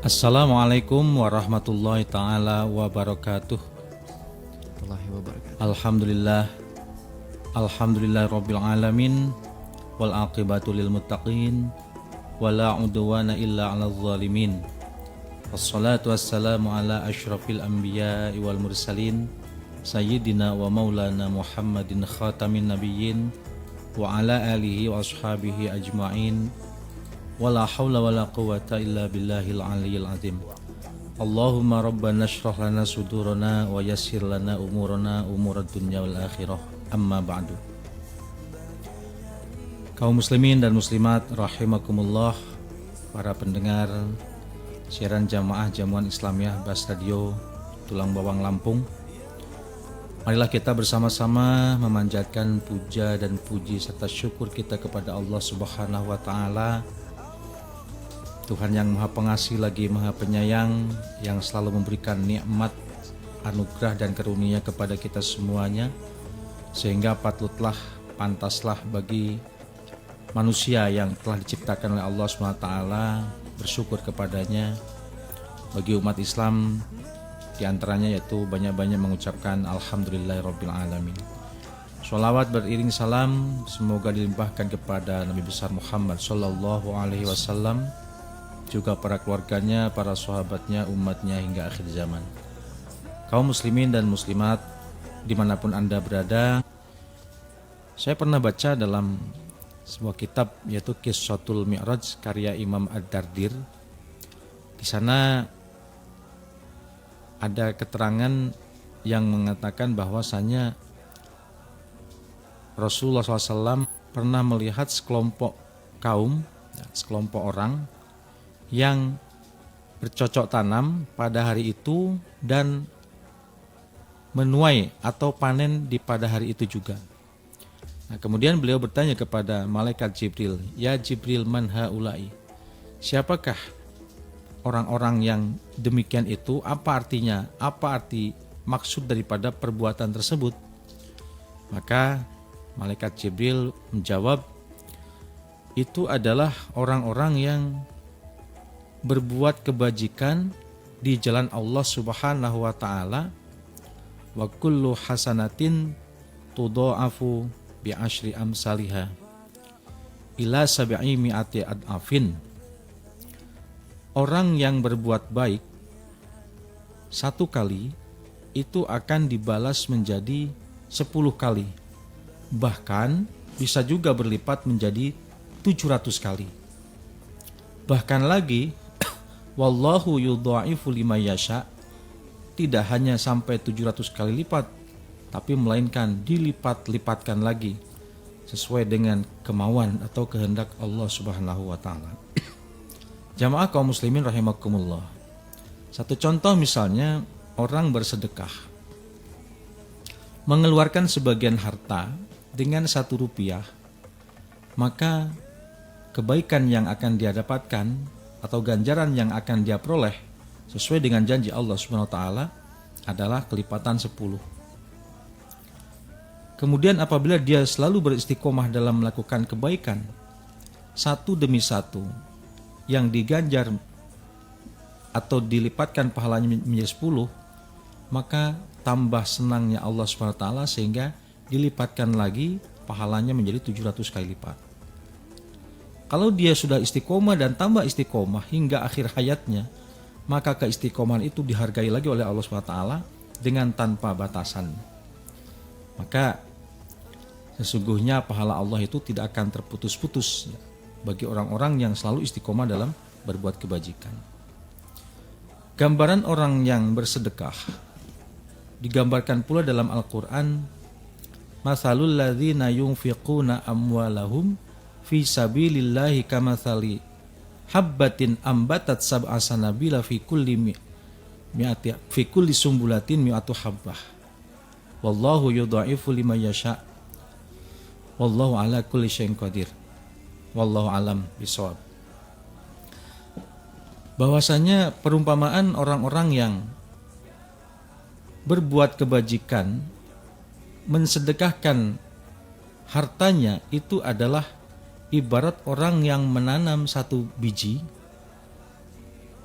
Assalamualaikum warahmatullahi ta'ala wabarakatuh. Warahmatullahi wabarakatuh. Alhamdulillah. Alhamdulillah rabbil alamin. Wal aqibatu lil muttaqin. Wala udwana illa ala zalimin. Wassalatu wassalamu ala ashrafil anbiya wal mursalin. Sayyidina wa maulana Muhammadin khatamin nabiyyin. Wa ala alihi wa ashabihi ajma'in. Wala hawla wala quwata illa billahil aliyyil azim. Allahumma rabbana shrah lana sudurana wa yassir lana umurana umurad dunya wal akhirah. Amma ba'du. Kaum muslimin dan muslimat rahimakumullah, para pendengar siaran jamaah Jamuan Islamiyah Bas Radio Tulang Bawang Lampung. Marilah kita bersama-sama memanjatkan puja dan puji serta syukur kita kepada Allah Subhanahu wa taala, Tuhan yang Maha Pengasih lagi Maha Penyayang, yang selalu memberikan nikmat, anugerah dan karunia kepada kita semuanya, sehingga patutlah, pantaslah bagi manusia yang telah diciptakan oleh Allah SWT bersyukur kepadanya. Bagi umat Islam diantaranya yaitu banyak-banyak mengucapkan Alhamdulillahirabbil alamin. Sholawat beriring salam semoga dilimpahkan kepada Nabi besar Muhammad sallallahu alaihi wasallam, juga para keluarganya, para sahabatnya, umatnya hingga akhir zaman. Kaum muslimin dan muslimat dimanapun Anda berada, saya pernah baca dalam sebuah kitab yaitu Qissatul Mi'raj karya Imam Ad-Dardir. Di sana ada keterangan yang mengatakan bahwasanya Rasulullah SAW pernah melihat sekelompok kaum, sekelompok orang yang bercocok tanam pada hari itu dan menuai atau panen di pada hari itu juga. Nah, kemudian beliau bertanya kepada malaikat Jibril, "Ya Jibril, man haula'i?" Siapakah orang-orang yang demikian itu? Apa artinya? Apa arti maksud daripada perbuatan tersebut? Maka malaikat Jibril menjawab, itu adalah orang-orang yang berbuat kebajikan di jalan Allah Subhanahu wa taala. Wa kullu hasanatin tudha'afu bi asyri amsalihha ila sab'i mi'ati ad'afin. Orang yang berbuat baik satu kali itu akan dibalas menjadi 10 kali. Bahkan bisa juga berlipat menjadi 700 kali. Bahkan lagi wallahu yudha'ifu liman yasha, tidak hanya sampai 700 kali lipat, tapi melainkan dilipat-lipatkan lagi sesuai dengan kemauan atau kehendak Allah Subhanahu wa taala. Jamaah kaum muslimin rahimakumullah. Satu contoh misalnya orang bersedekah, mengeluarkan sebagian harta dengan 1 rupiah, maka kebaikan yang akan dia dapatkan atau ganjaran yang akan dia peroleh sesuai dengan janji Allah Subhanahu wa taala adalah kelipatan 10. Kemudian apabila dia selalu beristiqomah dalam melakukan kebaikan satu demi satu, yang diganjar atau dilipatkan pahalanya menjadi 10, maka tambah senangnya Allah Subhanahu wa taala sehingga dilipatkan lagi pahalanya menjadi 700 kali lipat. Kalau dia sudah istiqomah dan tambah istiqomah hingga akhir hayatnya, maka keistiqomahan itu dihargai lagi oleh Allah SWT dengan tanpa batasan. Maka sesungguhnya pahala Allah itu tidak akan terputus-putus bagi orang-orang yang selalu istiqomah dalam berbuat kebajikan. Gambaran orang yang bersedekah digambarkan pula dalam Al-Quran, "Matsalul ladzina yunfiquna amwalahum fi sabilillahi kamatsali habbatin ambatat sab'a sanabila fi kulli sumbulatin mi'atu habbah wallahu yudha'ifu liman yasha wallahu ala kulli syai'in qadir wallahu alam bishawab." Bahwasanya perumpamaan orang-orang yang berbuat kebajikan, mensedekahkan hartanya, itu adalah ibarat orang yang menanam satu biji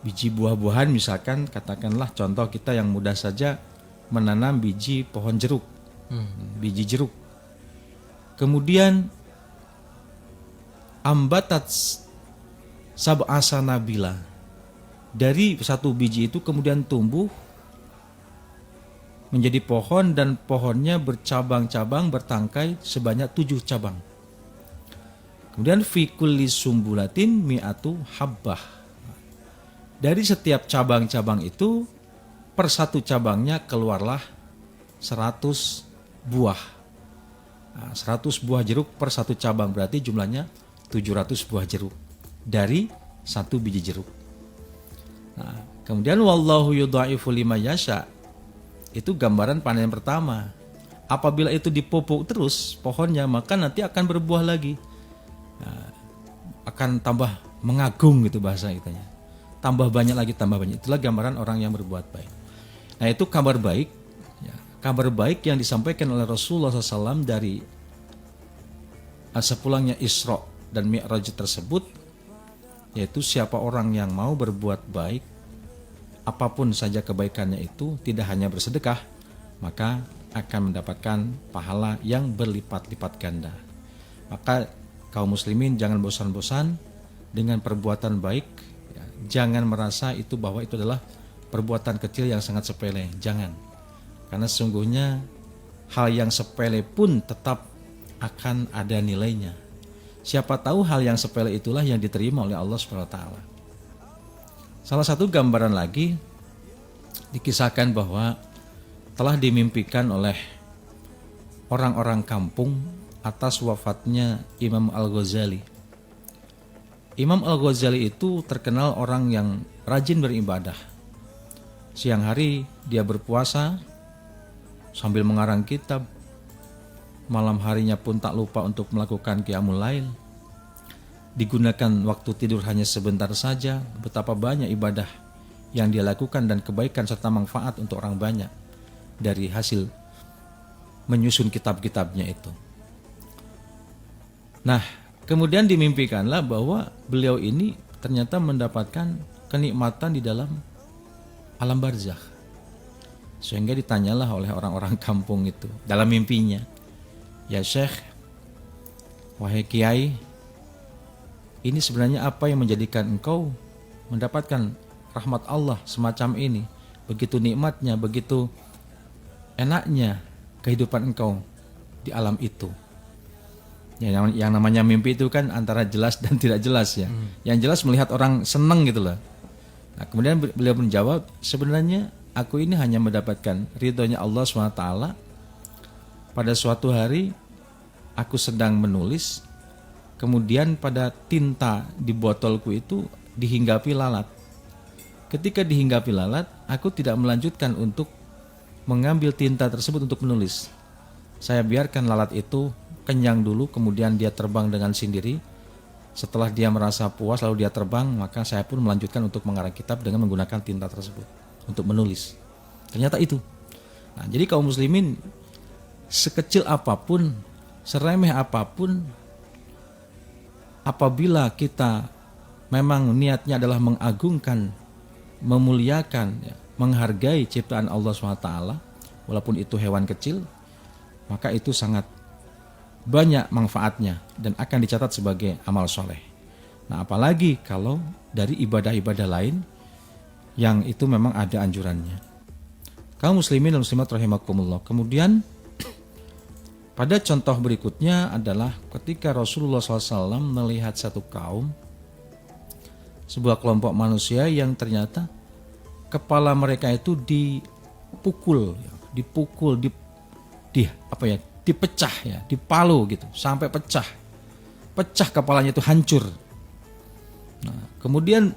biji buah-buahan, misalkan katakanlah contoh kita yang mudah saja menanam biji pohon jeruk, biji jeruk. Kemudian ambatat sab'a sanabila, dari satu biji itu kemudian tumbuh menjadi pohon dan pohonnya bercabang-cabang, bertangkai sebanyak 7 cabang. Kemudian fi kulli sumbulatin mi'atu habbah. Dari setiap cabang-cabang itu per satu cabangnya keluarlah 100 buah. 100 buah jeruk per satu cabang, berarti jumlahnya 700 buah jeruk dari satu biji jeruk. Nah, kemudian wallahu yudha'ifu liman yasha, itu gambaran panen pertama. Apabila itu dipupuk terus pohonnya, maka nanti akan berbuah lagi. Nah, akan tambah mengagung gitu bahasa kitanya. Tambah banyak lagi, tambah banyak. Itulah gambaran orang yang berbuat baik. Nah, itu kabar baik. Ya, kabar baik yang disampaikan oleh Rasulullah SAW dari sepulangnya Isra dan Mi'raj tersebut, yaitu siapa orang yang mau berbuat baik, apapun saja kebaikannya itu, tidak hanya bersedekah, maka akan mendapatkan pahala yang berlipat-lipat ganda. Maka kaum muslimin jangan bosan-bosan dengan perbuatan baik, ya. Jangan merasa itu bahwa itu adalah perbuatan kecil yang sangat sepele, jangan. Karena sesungguhnya hal yang sepele pun tetap akan ada nilainya. Siapa tahu hal yang sepele itulah yang diterima oleh Allah SWT. Salah satu gambaran lagi dikisahkan bahwa telah dimimpikan oleh orang-orang kampung atas wafatnya Imam Al-Ghazali. Imam Al-Ghazali itu terkenal orang yang rajin beribadah. Siang hari dia berpuasa sambil mengarang kitab. Malam harinya pun tak lupa untuk melakukan qiyamul lail. Digunakan waktu tidur hanya sebentar saja. Betapa banyak ibadah yang dia lakukan dan kebaikan serta manfaat untuk orang banyak dari hasil menyusun kitab-kitabnya itu. Nah, kemudian dimimpikanlah bahwa beliau ini ternyata mendapatkan kenikmatan di dalam alam barzakh. Sehingga ditanyalah oleh orang-orang kampung itu dalam mimpinya, "Ya Syekh, wahai Kiai, ini sebenarnya apa yang menjadikan engkau mendapatkan rahmat Allah semacam ini? Begitu nikmatnya, begitu enaknya kehidupan engkau di alam itu." Yang namanya mimpi itu kan antara jelas dan tidak jelas ya. Yang jelas melihat orang senang gitu loh. Nah, kemudian beliau menjawab, sebenarnya aku ini hanya mendapatkan ridhonya Allah SWT. Pada suatu hari aku sedang menulis, kemudian pada tinta di botolku itu dihinggapi lalat. Ketika dihinggapi lalat, aku tidak melanjutkan untuk mengambil tinta tersebut untuk menulis. Saya biarkan lalat itu kenyang dulu, kemudian dia terbang dengan sendiri. Setelah dia merasa puas lalu dia terbang, maka saya pun melanjutkan untuk mengarang kitab dengan menggunakan tinta tersebut untuk menulis. Ternyata itu. Nah, jadi kaum muslimin, sekecil apapun, seremeh apapun, apabila kita memang niatnya adalah mengagungkan, memuliakan, ya, menghargai ciptaan Allah SWT, walaupun itu hewan kecil, maka itu sangat banyak manfaatnya dan akan dicatat sebagai amal soleh. Nah, apalagi kalau dari ibadah-ibadah lain yang itu memang ada anjurannya. Kaum muslimin dan muslimat rahimakumullah. Kemudian pada contoh berikutnya adalah ketika Rasulullah SAW melihat satu kaum, sebuah kelompok manusia yang ternyata kepala mereka itu dipukul, dipecah ya, dipalu gitu, sampai pecah kepalanya itu hancur. Nah, kemudian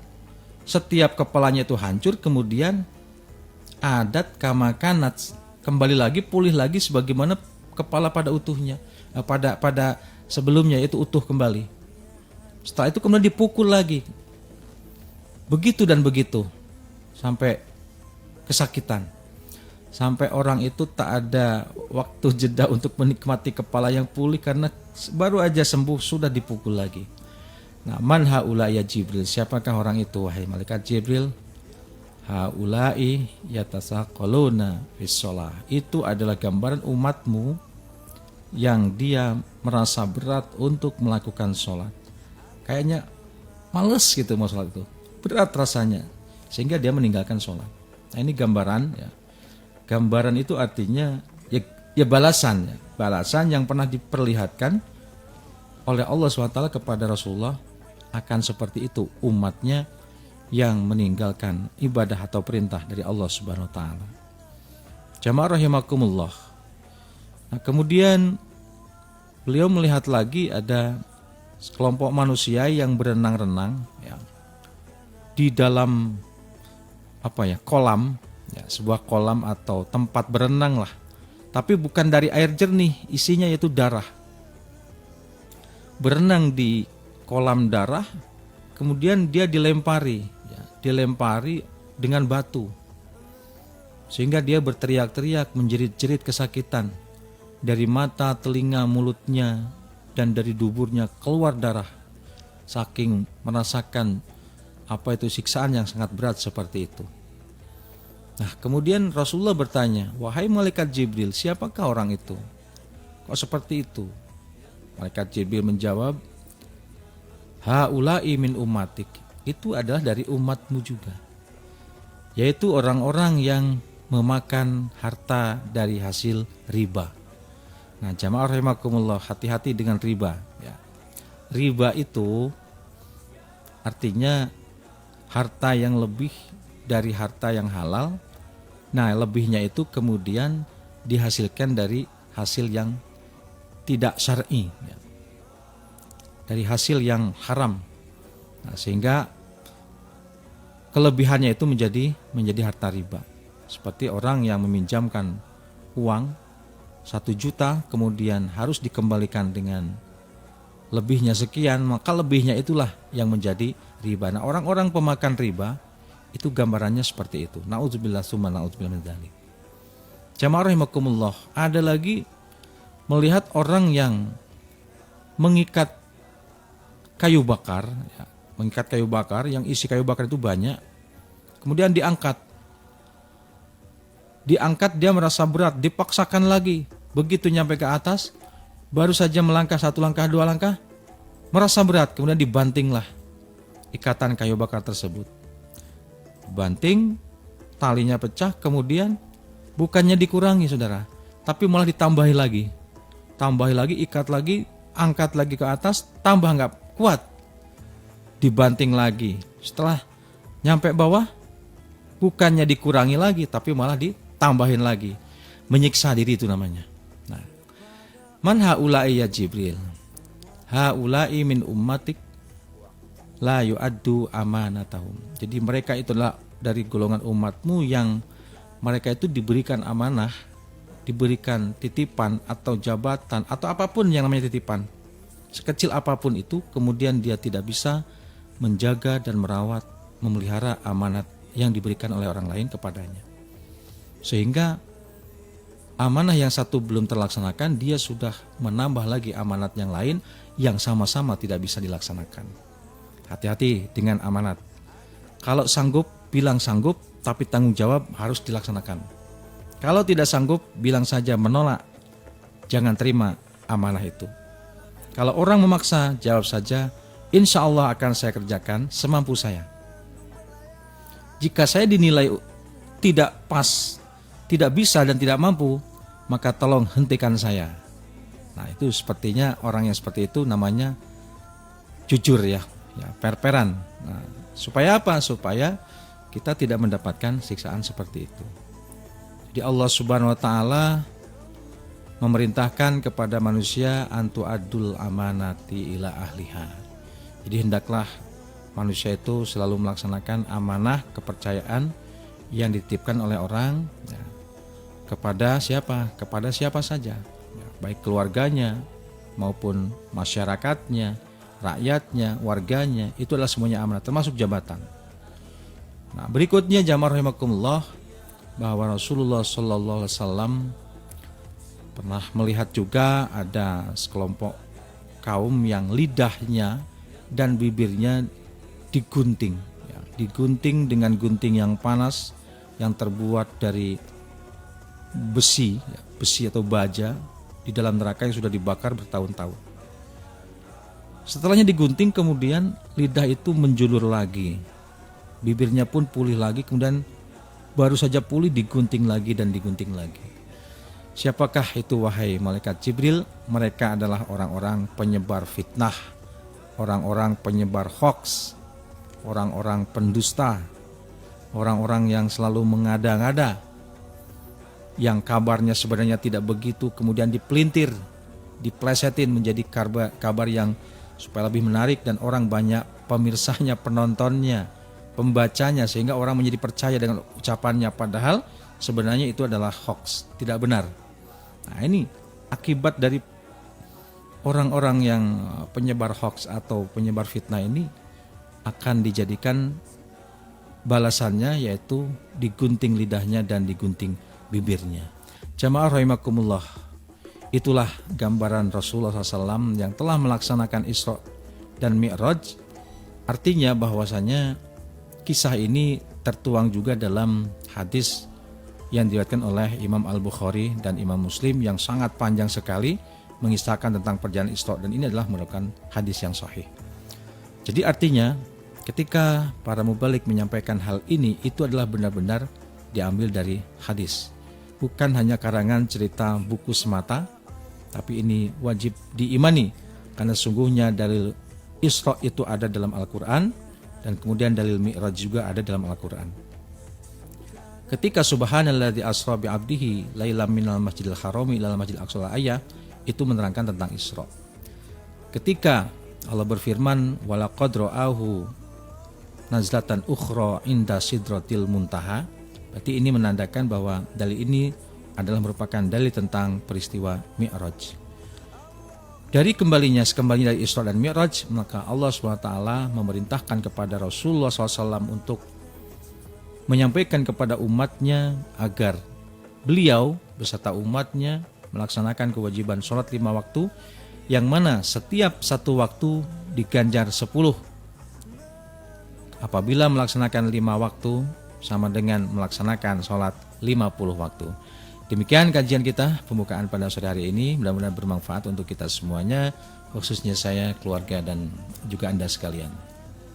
setiap kepalanya itu hancur, kemudian adat kama kanat, kembali lagi, pulih lagi sebagaimana kepala pada utuhnya, pada sebelumnya itu utuh kembali. Setelah itu kemudian dipukul lagi, begitu dan begitu sampai kesakitan. Sampai orang itu tak ada waktu jeda untuk menikmati kepala yang pulih karena baru aja sembuh sudah dipukul lagi. Nah, man haula ya Jibril, siapakah orang itu wahai malaikat Jibril? haula'i yatasaqaluna fis shalah. Itu adalah gambaran umatmu yang dia merasa berat untuk melakukan sholat. Kayaknya males gitu mau sholat itu. Berat rasanya. Sehingga dia meninggalkan sholat. Nah ini gambaran ya. Gambaran itu artinya ya balasan ya. Balasan yang pernah diperlihatkan oleh Allah SWT kepada Rasulullah akan seperti itu umatnya yang meninggalkan ibadah atau perintah dari Allah Subhanahu wa taala. Jamaah rahimakumullah. Nah, kemudian beliau melihat lagi ada sekelompok manusia yang berenang-renang ya, di dalam kolam ya, sebuah kolam atau tempat berenang lah. Tapi bukan dari air jernih, isinya yaitu darah. Berenang di kolam darah, kemudian dia dilempari dengan batu. Sehingga dia berteriak-teriak, menjerit-jerit kesakitan. Dari mata, telinga, mulutnya, dan dari duburnya keluar darah. Saking merasakan siksaan yang sangat berat seperti itu. Nah, kemudian Rasulullah bertanya, "Wahai malaikat Jibril, siapakah orang itu? Kok seperti itu?" Malaikat Jibril menjawab, "Haula'i min ummatik." Itu adalah dari umatmu juga. Yaitu orang-orang yang memakan harta dari hasil riba. Nah, jamaah rahimakumullah, hati-hati dengan riba ya. Riba itu artinya harta yang lebih dari harta yang halal. Nah, lebihnya itu kemudian dihasilkan dari hasil yang tidak syar'i ya. Dari hasil yang haram. Nah, sehingga kelebihannya itu menjadi harta riba. Seperti orang yang meminjamkan uang 1 juta kemudian harus dikembalikan dengan lebihnya sekian, maka lebihnya itulah yang menjadi riba. Nah, orang-orang pemakan riba itu gambarannya seperti itu. Na'udzubillah summa na'udzubillah min dzalik. Jamaah rahimakumullah, ada lagi melihat orang yang mengikat kayu bakar ya, mengikat kayu bakar yang isi kayu bakar itu banyak, kemudian diangkat dia merasa berat, dipaksakan lagi, begitu nyampe ke atas baru saja melangkah 1 langkah 2 langkah merasa berat, kemudian dibantinglah ikatan kayu bakar tersebut, banting, talinya pecah, kemudian bukannya dikurangi saudara, tapi malah ditambahi lagi, ikat lagi, angkat lagi ke atas, tambah nggak kuat, dibanting lagi. Setelah nyampe bawah, bukannya dikurangi lagi, tapi malah ditambahin lagi. Menyiksa diri itu namanya. Nah, man haula'i ya Jibril, haula'i min ummatik la yu'addu amanatahum. Jadi mereka itulah dari golongan umatmu yang mereka itu diberikan amanah, diberikan titipan atau jabatan atau apapun yang namanya titipan, sekecil apapun itu, kemudian dia tidak bisa menjaga dan merawat, memelihara amanat yang diberikan oleh orang lain kepadanya. Sehingga amanah yang satu belum terlaksanakan, dia sudah menambah lagi amanat yang lain yang sama-sama tidak bisa dilaksanakan. Hati-hati dengan amanat. Kalau sanggup, bilang sanggup, tapi tanggung jawab harus dilaksanakan. Kalau tidak sanggup, bilang saja menolak, jangan terima amanah itu. Kalau orang memaksa, jawab saja, insya Allah akan saya kerjakan semampu saya. Jika saya dinilai tidak pas, tidak bisa dan tidak mampu, maka tolong hentikan saya. Nah, itu sepertinya orang yang seperti itu namanya jujur ya, per-peran. Nah, supaya apa? Supaya kita tidak mendapatkan siksaan seperti itu. Jadi Allah Subhanahu wa taala memerintahkan kepada manusia antu adul amanati ila ahliha. Jadi hendaklah manusia itu selalu melaksanakan amanah kepercayaan yang dititipkan oleh orang ya, kepada siapa? Kepada siapa saja, ya, baik keluarganya maupun masyarakatnya, rakyatnya, warganya, itu adalah semuanya amanah, termasuk jabatan. Nah, berikutnya jamaah rahimakumullah, bahwa Rasulullah sallallahu alaihi wasallam pernah melihat juga ada sekelompok kaum yang lidahnya dan bibirnya digunting ya, digunting dengan gunting yang panas yang terbuat dari besi atau baja di dalam neraka yang sudah dibakar bertahun-tahun. Setelahnya digunting, kemudian lidah itu menjulur lagi, bibirnya pun pulih lagi, kemudian baru saja pulih digunting lagi dan digunting lagi. Siapakah itu wahai malaikat Jibril? Mereka adalah orang-orang penyebar fitnah, orang-orang penyebar hoaks, orang-orang pendusta, orang-orang yang selalu mengada-ngada, yang kabarnya sebenarnya tidak begitu, kemudian dipelintir, diplesetin menjadi kabar yang supaya lebih menarik dan orang banyak pemirsanya, penontonnya, pembacanya, sehingga orang menjadi percaya dengan ucapannya, padahal sebenarnya itu adalah hoax, tidak benar. Nah, ini akibat dari orang-orang yang penyebar hoax atau penyebar fitnah ini akan dijadikan balasannya yaitu digunting lidahnya dan digunting bibirnya. Jamaah rahimakumullah, itulah gambaran Rasulullah SAW yang telah melaksanakan Isra dan Mi'raj. Artinya bahwasanya kisah ini tertuang juga dalam hadis yang diriwayatkan oleh Imam Al-Bukhari dan Imam Muslim yang sangat panjang sekali mengisahkan tentang perjalanan Isra, dan ini adalah merupakan hadis yang sahih. Jadi artinya ketika para mubalik menyampaikan hal ini, itu adalah benar-benar diambil dari hadis, bukan hanya karangan cerita buku semata, tapi ini wajib diimani karena sungguhnya dalil Isra itu ada dalam Al-Quran dan kemudian dalil Mi'raj juga ada dalam Al-Quran. Ketika subhanalladzi asra bi 'abdihi lailam minal masjidil harami ilal masjidil aqsal ayah, itu menerangkan tentang Isra. Ketika Allah berfirman walaqad ra'ahu nazlatan ukhra inda sidratil muntaha, berarti ini menandakan bahwa dalil ini adalah merupakan dalil tentang peristiwa Mi'raj. Dari sekembalinya dari Isra dan Mi'raj, maka Allah SWT memerintahkan kepada Rasulullah SAW untuk menyampaikan kepada umatnya agar beliau beserta umatnya melaksanakan kewajiban sholat 5 waktu, yang mana setiap satu waktu diganjar 10. Apabila melaksanakan 5 waktu sama dengan melaksanakan sholat 50 waktu. Demikian kajian kita pembukaan pada sore hari ini, mudah-mudahan bermanfaat untuk kita semuanya, khususnya saya, keluarga, dan juga Anda sekalian.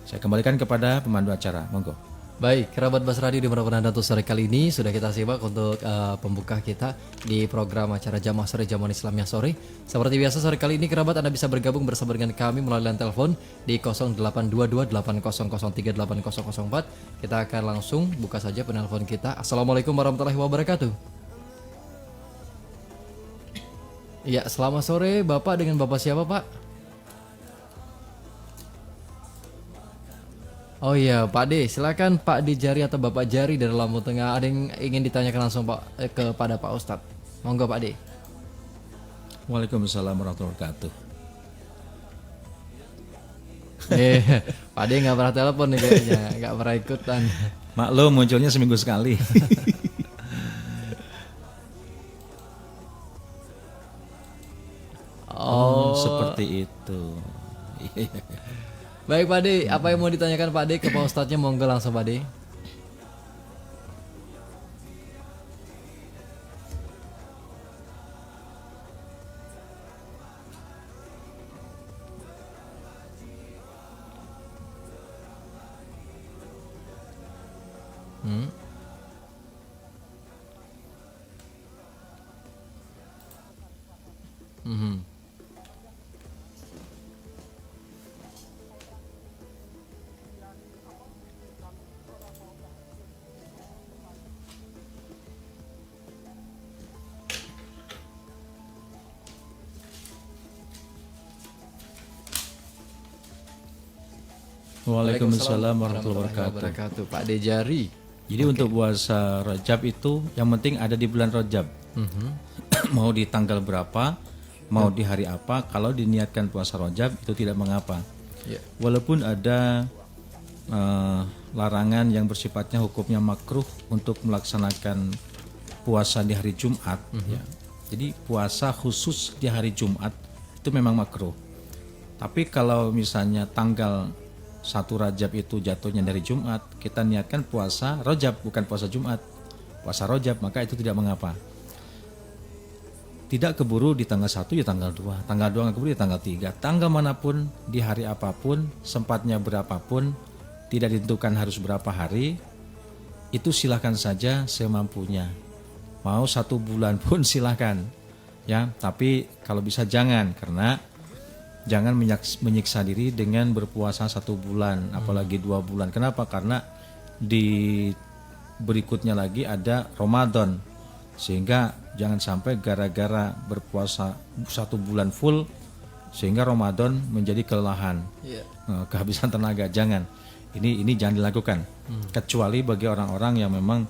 Saya kembalikan kepada pemandu acara, monggo. Baik, kerabat Bas Radio dimanapun Anda untuk sore kali ini sudah kita simak untuk pembuka kita di program acara Jamaah Sore Jamuan Islamiyah Sore. Seperti biasa sore kali ini kerabat Anda bisa bergabung bersama dengan kami melalui line telepon di 082280080004. Kita akan langsung buka saja penelpon kita. Assalamualaikum warahmatullahi wabarakatuh. Iya, selamat sore Bapak, dengan Bapak siapa Pak? Oh iya, Pak D, silakan Pak D Jari atau Bapak Jari dari Lampung Tengah. Ada yang ingin ditanyakan langsung Pak kepada Pak Ustadz. Monggo Pak D. Waalaikumsalam warahmatullahi wabarakatuh. Pak D nggak pernah telepon nih kayaknya, nggak pernah ikutan. Maklum, munculnya seminggu sekali. Oh, seperti itu. Baik Pak D, apa yang mau ditanyakan Pak D ke Pak Ustadznya, monggo langsung Pak D. Waalaikumsalam warahmatullahi wabarakatuh. Pak D Jari. Jadi untuk puasa Rajab itu yang penting ada di bulan Rajab. Mau di tanggal berapa, mau di hari apa, kalau diniatkan puasa Rajab itu tidak mengapa. Walaupun ada larangan yang bersifatnya hukumnya makruh untuk melaksanakan puasa di hari Jumat. Jadi puasa khusus di hari Jumat itu memang makruh. Tapi kalau misalnya tanggal 1 Rajab itu jatuhnya dari Jumat, kita niatkan puasa Rajab bukan puasa Jumat, puasa Rajab, maka itu tidak mengapa. Tidak keburu di tanggal 1 ya tanggal 2, tanggal 2 nggak keburu ya tanggal 3, tanggal manapun, di hari apapun, sempatnya berapapun, tidak ditentukan harus berapa hari, itu silahkan saja semampunya. Mau 1 bulan pun silahkan, ya. Tapi kalau bisa jangan, karena jangan menyiksa diri dengan berpuasa 1 bulan, apalagi 2 bulan. Kenapa? Karena di berikutnya lagi ada Ramadan, sehingga jangan sampai gara-gara berpuasa 1 bulan full sehingga Ramadan menjadi kelelahan, kehabisan tenaga. Jangan. Ini jangan dilakukan. Kecuali bagi orang-orang yang memang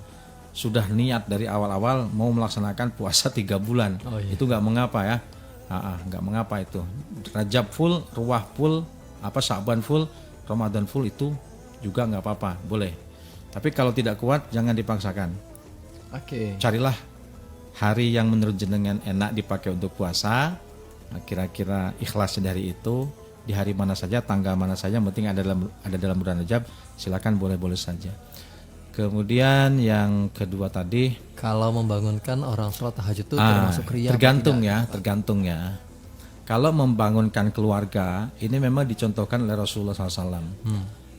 sudah niat dari awal-awal mau melaksanakan puasa 3 bulan. Itu nggak mengapa ya. Nggak mengapa itu. Rajab full, Ruwah full, Sa'ban full, Ramadan full, itu juga nggak apa-apa, boleh. Tapi kalau tidak kuat jangan dipaksakan. Carilah hari yang menurut jenengan enak dipakai untuk puasa. Kira-kira ikhlasnya dari itu, di hari mana saja, tanggal mana saja, yang penting ada dalam bulan Rajab, silakan, boleh-boleh saja. Kemudian yang kedua tadi, kalau membangunkan orang sholat tahajud itu termasuk riya? Tergantung ya. Kalau membangunkan keluarga, ini memang dicontohkan oleh Rasulullah SAW.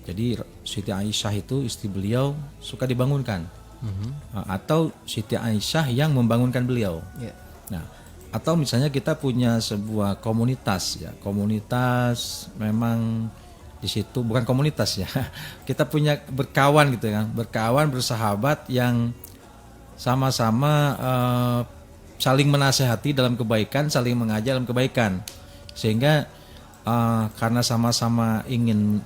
Jadi Siti Aisyah itu istri beliau suka dibangunkan, atau Siti Aisyah yang membangunkan beliau. Nah, atau misalnya kita punya sebuah komunitas ya, komunitas memang di situ bukan komunitas ya, kita punya berkawan gitu kan, berkawan, bersahabat yang sama-sama saling menasehati dalam kebaikan, saling mengajar dalam kebaikan, sehingga karena sama-sama ingin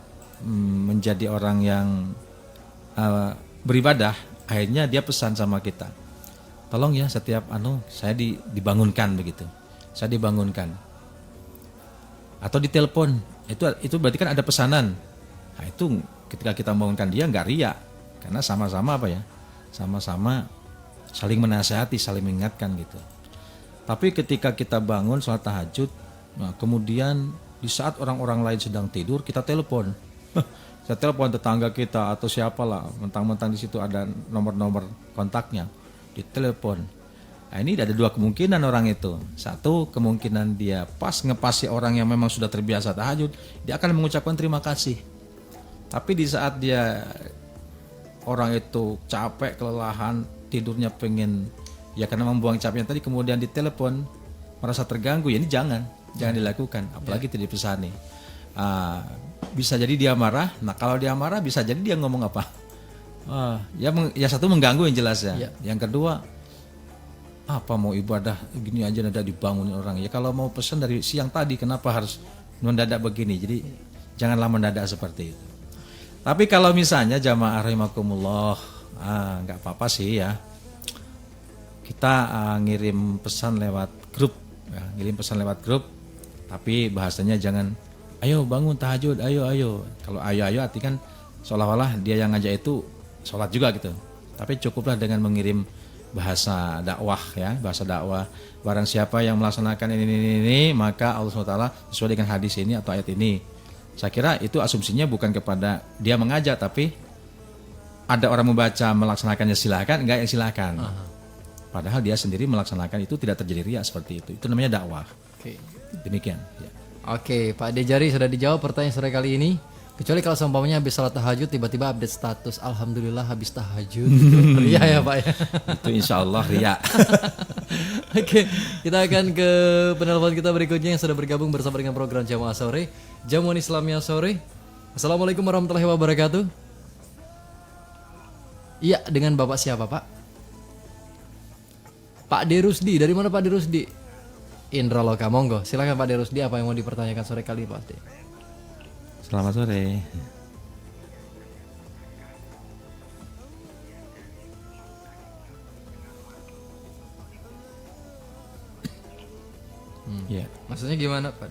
menjadi orang yang beribadah, akhirnya dia pesan sama kita, tolong ya setiap saya dibangunkan begitu, saya dibangunkan, atau ditelepon. Itu berarti kan ada pesanan. Nah, itu ketika kita membangunkan dia nggak riya, karena sama-sama sama-sama saling menasihati, saling mengingatkan gitu. Tapi ketika kita bangun sholat tahajud, nah, kemudian di saat orang-orang lain sedang tidur, kita telepon. Saya telepon tetangga kita atau siapalah, mentang-mentang di situ ada nomor-nomor kontaknya, ditelepon. Nah, ini ada 2 kemungkinan orang itu. 1, kemungkinan dia pas ngepasi orang yang memang sudah terbiasa tahajud, dia akan mengucapkan terima kasih. Tapi di saat dia orang itu capek, kelelahan, tidurnya pengen ya karena membuang capeknya tadi, kemudian ditelepon merasa terganggu, ya ini jangan dilakukan, apalagi tidak dipesani. Bisa jadi dia marah. Nah, kalau dia marah bisa jadi dia ngomong apa? Ya satu mengganggu yang jelas ya. Yang kedua, apa mau ibadah gini aja ada dibangunin orang ya, kalau mau pesan dari siang tadi kenapa harus mendadak begini? Jadi janganlah mendadak seperti itu. Tapi kalau misalnya jamaah rahimakumullah, nggak apa-apa sih ya, kita ngirim pesan lewat grup ya, tapi bahasanya jangan ayo bangun tahajud, ayo. Kalau ayo artinya kan seolah-olah dia yang ngajak itu sholat juga gitu. Tapi cukuplah dengan mengirim bahasa dakwah ya, bahasa dakwah. Barang siapa yang melaksanakan ini, maka Allah SWT sesuai dengan hadis ini atau ayat ini. Saya kira itu asumsinya bukan kepada dia mengajak, tapi ada orang membaca melaksanakannya silakan, enggak ya silakan. Padahal dia sendiri melaksanakan itu tidak terjadi riya seperti itu. Itu namanya dakwah. Demikian ya. Oke, Pak Dejari sudah dijawab pertanyaan sore kali ini. Kecuali kalau seumpamanya habis salat tahajud tiba-tiba update status alhamdulillah habis tahajud. Ria ya Pak ya. Itu insya Allah ria. Oke, kita akan ke penelpon kita berikutnya yang sudah bergabung bersama dengan program Jamaah Sore, Jamuan Islamiyah Sore. Assalamualaikum warahmatullahi wabarakatuh. Iya, dengan Bapak siapa Pak? Pak Derusdi, dari mana Pak Derusdi? Indra Loka, monggo. Silakan Pak Derusdi, apa yang mau dipertanyakan sore kali Pak De? Selamat sore. Ya. Maksudnya gimana Pak?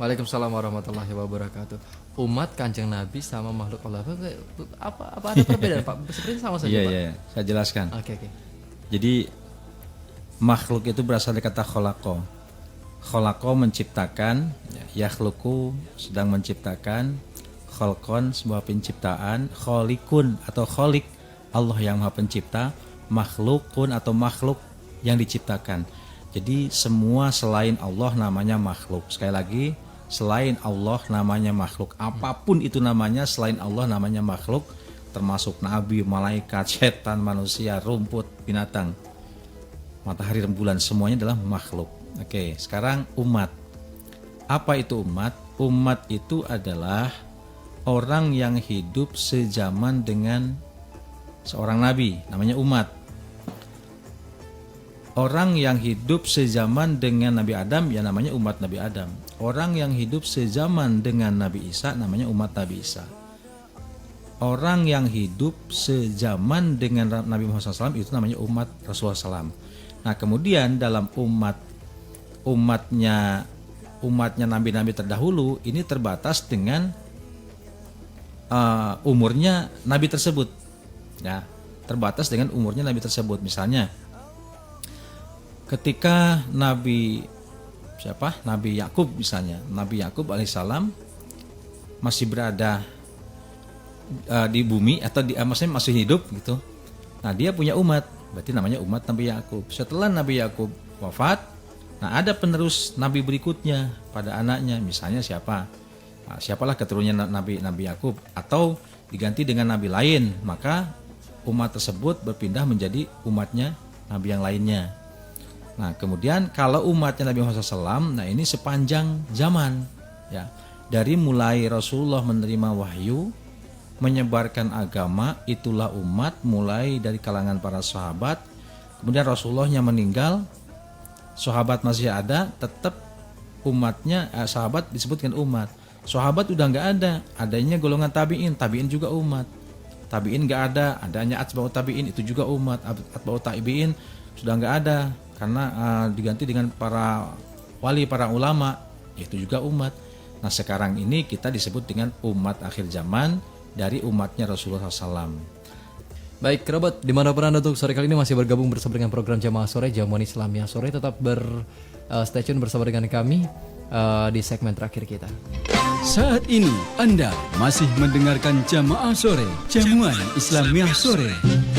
Waalaikumsalam warahmatullahi wabarakatuh. Umat Kanjeng Nabi sama makhluk Allah apa ada perbedaan Pak? Seperti sama saja Pak. Iya, saya jelaskan. Oke. Jadi makhluk itu berasal dari kata kholaqo menciptakan, yakhluqu sedang menciptakan, kholkon, sebuah penciptaan, kholikun atau kholik, Allah yang maha pencipta, makhlukun atau makhluk yang diciptakan. Jadi semua selain Allah namanya makhluk. Sekali lagi, selain Allah namanya makhluk. Apapun itu namanya, selain Allah namanya makhluk, termasuk nabi, malaikat, setan, manusia, rumput, binatang, matahari, rembulan, semuanya adalah makhluk. Oke, sekarang umat. Apa itu umat? Umat itu adalah orang yang hidup sezaman dengan seorang nabi, namanya umat. Orang yang hidup sezaman dengan Nabi Adam, ya namanya umat Nabi Adam. Orang yang hidup sezaman dengan Nabi Isa, namanya umat Nabi Isa. Orang yang hidup sezaman dengan Nabi Muhammad SAW, itu namanya umat Rasulullah SAW. Nah, kemudian dalam umatnya nabi-nabi terdahulu ini terbatas dengan umurnya nabi tersebut. Ya, terbatas dengan umurnya nabi tersebut. Misalnya, ketika Nabi Yakub misalnya, Nabi Yakub alaihissalam masih berada di bumi atau maksudnya masih hidup gitu. Nah, dia punya umat, berarti namanya umat Nabi Yakub. Setelah Nabi Yakub wafat, nah ada penerus nabi berikutnya pada anaknya, misalnya siapa? Nah, siapalah keturunannya Nabi Yakub, atau diganti dengan nabi lain, maka umat tersebut berpindah menjadi umatnya nabi yang lainnya. Nah, kemudian kalau umatnya Nabi Muhammad SAW, nah ini sepanjang zaman, ya, dari mulai Rasulullah menerima wahyu, menyebarkan agama, itulah umat, mulai dari kalangan para sahabat, kemudian Rasulullahnya meninggal, sahabat masih ada, tetap umatnya, sahabat disebutkan umat. Sahabat udah nggak ada, adanya golongan tabiin, tabiin juga umat. Tabiin nggak ada, adanya atba'ut tabiin, itu juga umat. Atba'ut tabiin sudah nggak ada, karena diganti dengan para wali, para ulama, itu juga umat. Nah, sekarang ini kita disebut dengan umat akhir zaman dari umatnya Rasulullah SAW. Baik, kerabat, dimanapun Anda untuk sore kali ini masih bergabung bersama dengan program Jamaah Sore, Jamuan Islamiyah Sore. Tetap stay tune bersama dengan kami di segmen terakhir kita. Saat ini Anda masih mendengarkan Jamaah Sore, Jamuan Islamiyah Sore.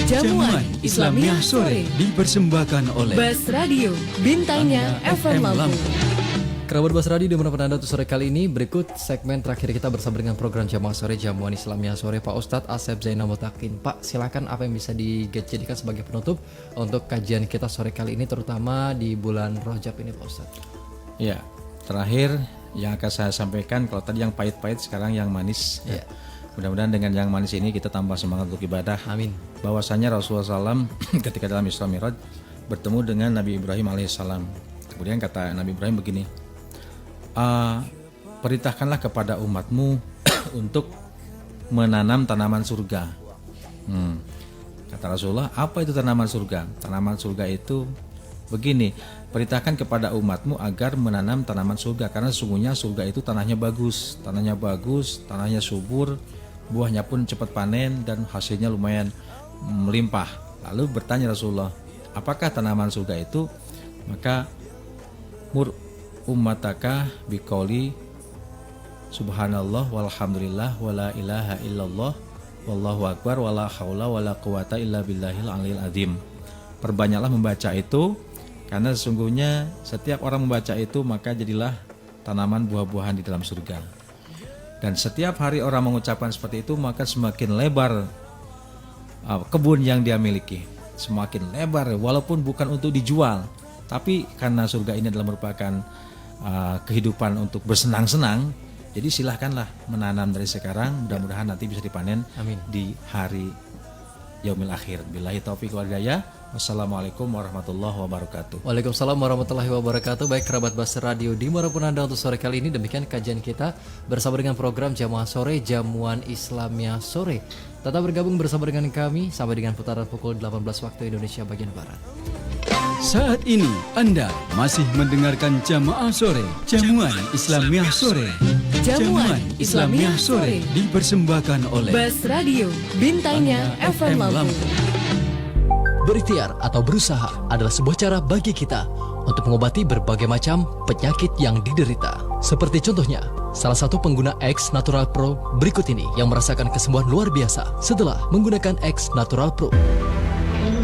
Jamuan Islamiyah Sore dipersembahkan oleh Bas Radio, bintangnya FM Lampung. Kerabat Bas Radio, dimanapun Anda untuk sore kali ini, berikut segmen terakhir kita bersama dengan program Jamaah Sore, Jamuan Islamiyah Sore. Pak Ustadz Asep Zainal Mutakin. Pak, silakan apa yang bisa dijadikan sebagai penutup untuk kajian kita sore kali ini, terutama di bulan Rajab ini, Pak Ustadz. Ya, terakhir yang akan saya sampaikan, kalau tadi yang pahit-pahit, sekarang yang manis. Ya. Mudah-mudahan dengan yang manis ini kita tambah semangat untuk ibadah. Amin. Bahwasanya Rasulullah SAW ketika dalam Isra Mi'raj bertemu dengan Nabi Ibrahim alaihissalam. Kemudian kata Nabi Ibrahim begini, perintahkanlah kepada umatmu untuk menanam tanaman surga. Kata Rasulullah, apa itu tanaman surga? Tanaman surga itu begini, perintahkan kepada umatmu agar menanam tanaman surga, karena sesungguhnya surga itu tanahnya bagus, tanahnya subur, buahnya pun cepat panen dan hasilnya lumayan melimpah. Lalu bertanya Rasulullah, apakah tanaman surga itu? Maka mur ummataka biqauli subhanallah walhamdulillah wala ilaha illallah wallahu akbar wala haula wala quwata illa billahil aliyil azim. Perbanyaklah membaca itu, karena sesungguhnya setiap orang membaca itu maka jadilah tanaman buah-buahan di dalam surga. Dan setiap hari orang mengucapkan seperti itu, maka semakin lebar kebun yang dia miliki, semakin lebar, walaupun bukan untuk dijual, tapi karena surga ini adalah merupakan kehidupan untuk bersenang-senang. Jadi silahkanlah menanam dari sekarang, mudah-mudahan nanti bisa dipanen. Amin. Di hari yaumil akhir. Billahi taufiq wal hidayah. Wassalamualaikum warahmatullahi wabarakatuh. Waalaikumsalam warahmatullahi wabarakatuh. Baik, kerabat Bas Radio, dimanapun Anda untuk sore kali ini, demikian kajian kita bersama dengan program Jamaah Sore, Jamuan Islamiyah Sore. Tetap bergabung bersama dengan kami sampai dengan putaran pukul 18 waktu Indonesia bagian Barat. Saat ini Anda masih mendengarkan Jamaah Sore, Jamuan Islamiyah Sore. Jamuan Islamiyah Sore dipersembahkan oleh Bas Radio, bintangnya FM Lampung. Berikhtiar atau berusaha adalah sebuah cara bagi kita untuk mengobati berbagai macam penyakit yang diderita. Seperti contohnya, salah satu pengguna X Natural Pro berikut ini yang merasakan kesembuhan luar biasa setelah menggunakan X Natural Pro.